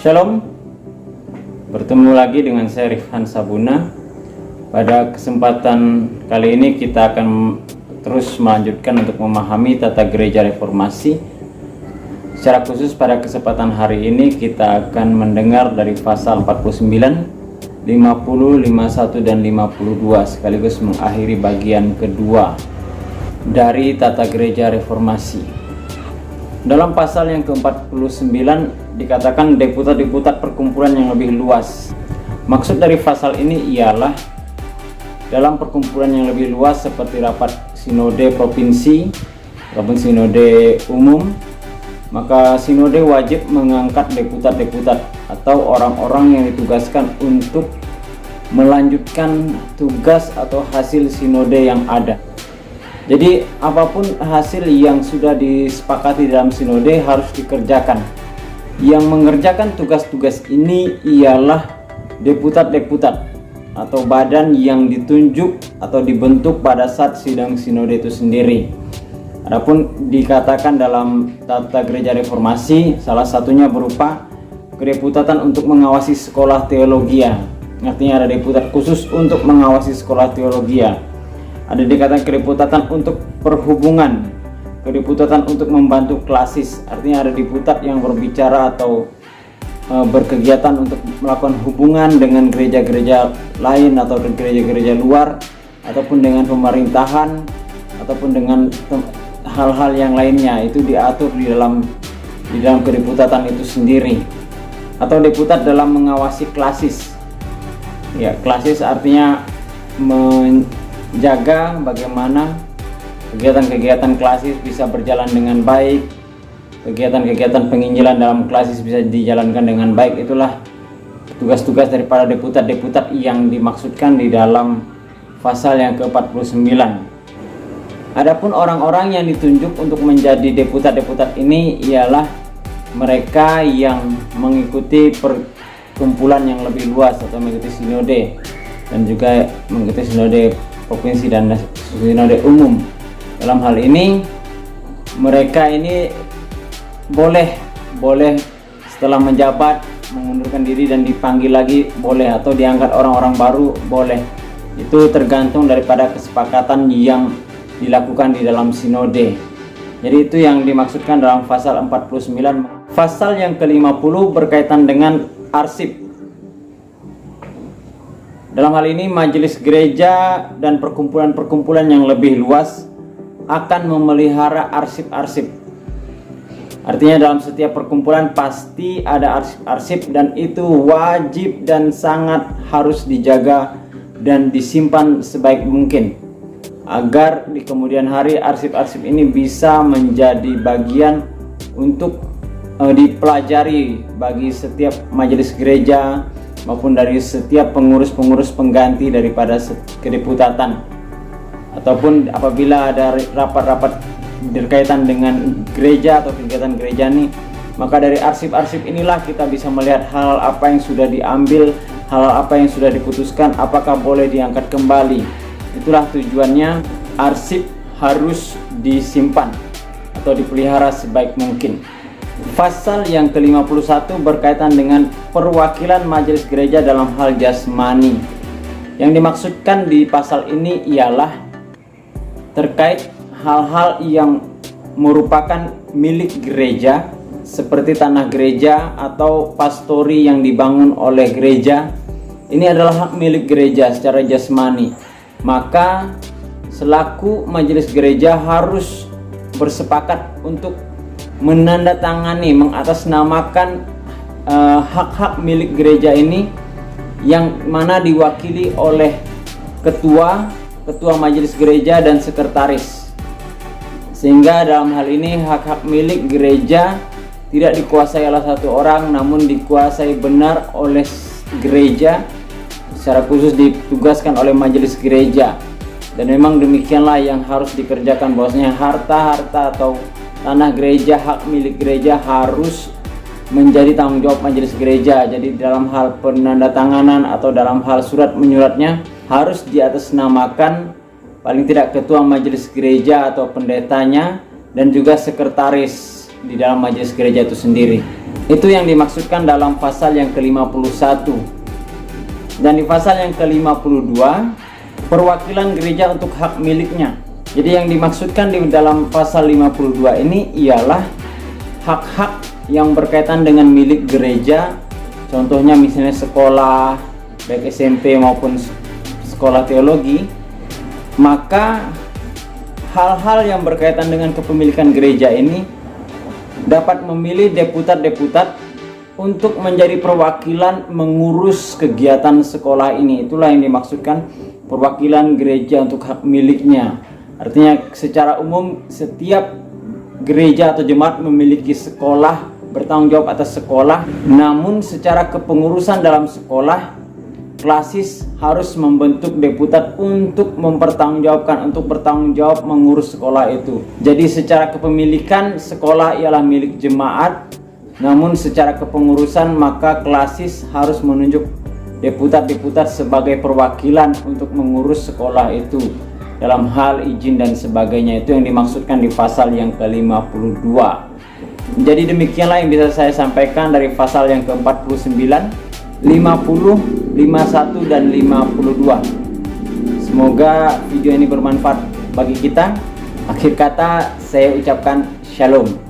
Shalom, bertemu lagi dengan saya Rifhan Sabuna. Pada kesempatan kali ini kita akan terus melanjutkan untuk memahami tata gereja reformasi. Secara khusus pada kesempatan hari ini kita akan mendengar dari pasal 49, 50, 51, dan 52 sekaligus mengakhiri bagian kedua dari tata gereja reformasi. Dalam pasal yang ke-49 dikatakan deputat-deputat perkumpulan yang lebih luas. Maksud dari pasal ini ialah dalam perkumpulan yang lebih luas seperti rapat sinode provinsi ataupun sinode umum, maka sinode wajib mengangkat deputat-deputat atau orang-orang yang ditugaskan untuk melanjutkan tugas atau hasil sinode yang ada. Jadi apapun hasil yang sudah disepakati dalam sinode harus dikerjakan. Yang mengerjakan tugas-tugas ini ialah deputat-deputat atau badan yang ditunjuk atau dibentuk pada saat sidang sinode itu sendiri. Adapun dikatakan dalam tata gereja reformasi, salah satunya berupa kedeputatan untuk mengawasi sekolah teologia. Artinya ada deputat khusus untuk mengawasi sekolah teologia. Ada dikatakan kedeputatan untuk perhubungan, kedeputatan untuk membantu klasis. Artinya ada deputat yang berbicara atau berkegiatan untuk melakukan hubungan dengan gereja-gereja lain atau gereja-gereja luar, ataupun dengan pemerintahan, ataupun dengan hal-hal yang lainnya. Itu diatur di dalam kedeputatan itu sendiri. Atau deputat dalam mengawasi klasis. Ya, klasis artinya menjaga bagaimana kegiatan-kegiatan klasis bisa berjalan dengan baik, kegiatan-kegiatan penginjilan dalam klasis bisa dijalankan dengan baik. Itulah tugas-tugas daripada deputat-deputat yang dimaksudkan di dalam pasal yang ke-49. Adapun orang-orang yang ditunjuk untuk menjadi deputat-deputat ini ialah mereka yang mengikuti perkumpulan yang lebih luas atau mengikuti sinode, dan juga mengikuti sinode provinsi dan sinode umum. Dalam hal ini mereka ini boleh setelah menjabat mengundurkan diri dan dipanggil lagi boleh, atau diangkat orang-orang baru boleh. Itu tergantung daripada kesepakatan yang dilakukan di dalam sinode. Jadi itu yang dimaksudkan dalam pasal 49. Pasal yang ke-50 berkaitan dengan arsip. Dalam hal ini majelis gereja dan perkumpulan-perkumpulan yang lebih luas akan memelihara arsip-arsip. Artinya dalam setiap perkumpulan pasti ada arsip-arsip, dan itu wajib dan sangat harus dijaga dan disimpan sebaik mungkin agar di kemudian hari arsip-arsip ini bisa menjadi bagian untuk dipelajari bagi setiap majelis gereja maupun dari setiap pengurus-pengurus pengganti daripada kedeputatan, ataupun apabila ada rapat-rapat berkaitan dengan gereja atau kegiatan gereja ini, maka dari arsip-arsip inilah kita bisa melihat hal apa yang sudah diambil, hal apa yang sudah diputuskan, apakah boleh diangkat kembali. Itulah tujuannya arsip harus disimpan atau dipelihara sebaik mungkin. Pasal yang ke-51 berkaitan dengan perwakilan majelis gereja dalam hal jasmani. Yang dimaksudkan di pasal ini ialah terkait hal-hal yang merupakan milik gereja, seperti tanah gereja atau pastori yang dibangun oleh gereja. Ini adalah hak milik gereja secara jasmani. Maka selaku majelis gereja harus bersepakat untuk menandatangani, mengatasnamakan hak-hak milik gereja ini, yang mana diwakili oleh ketua majelis gereja dan sekretaris. Sehingga dalam hal ini hak-hak milik gereja tidak dikuasai oleh satu orang, namun dikuasai benar oleh gereja, secara khusus ditugaskan oleh majelis gereja. Dan memang demikianlah yang harus dikerjakan, bahwasanya harta-harta atau tanah gereja, hak milik gereja harus menjadi tanggung jawab majelis gereja. Jadi dalam hal penandatanganan atau dalam hal surat menyuratnya harus diatasnamakan paling tidak ketua majelis gereja atau pendetanya, dan juga sekretaris di dalam majelis gereja itu sendiri. Itu yang dimaksudkan dalam pasal yang ke-51. Dan di pasal yang ke-52, perwakilan gereja untuk hak miliknya. Jadi yang dimaksudkan di dalam pasal 52 ini ialah hak-hak yang berkaitan dengan milik gereja. Contohnya misalnya sekolah, baik SMP maupun sekolah teologi. Maka hal-hal yang berkaitan dengan kepemilikan gereja ini dapat memilih deputat-deputat untuk menjadi perwakilan mengurus kegiatan sekolah ini. Itulah yang dimaksudkan perwakilan gereja untuk hak miliknya. Artinya secara umum setiap gereja atau jemaat memiliki sekolah, bertanggung jawab atas sekolah, namun secara kepengurusan dalam sekolah, klasis harus membentuk deputat untuk mempertanggungjawabkan, untuk bertanggung jawab mengurus sekolah itu. Jadi secara kepemilikan sekolah ialah milik jemaat, namun secara kepengurusan maka klasis harus menunjuk deputat-deputat sebagai perwakilan untuk mengurus sekolah itu dalam hal izin dan sebagainya. Itu yang dimaksudkan di pasal yang ke-52. Jadi demikianlah yang bisa saya sampaikan dari pasal yang ke-49, 50, 51 dan 52. Semoga video ini bermanfaat bagi kita. Akhir kata saya ucapkan shalom.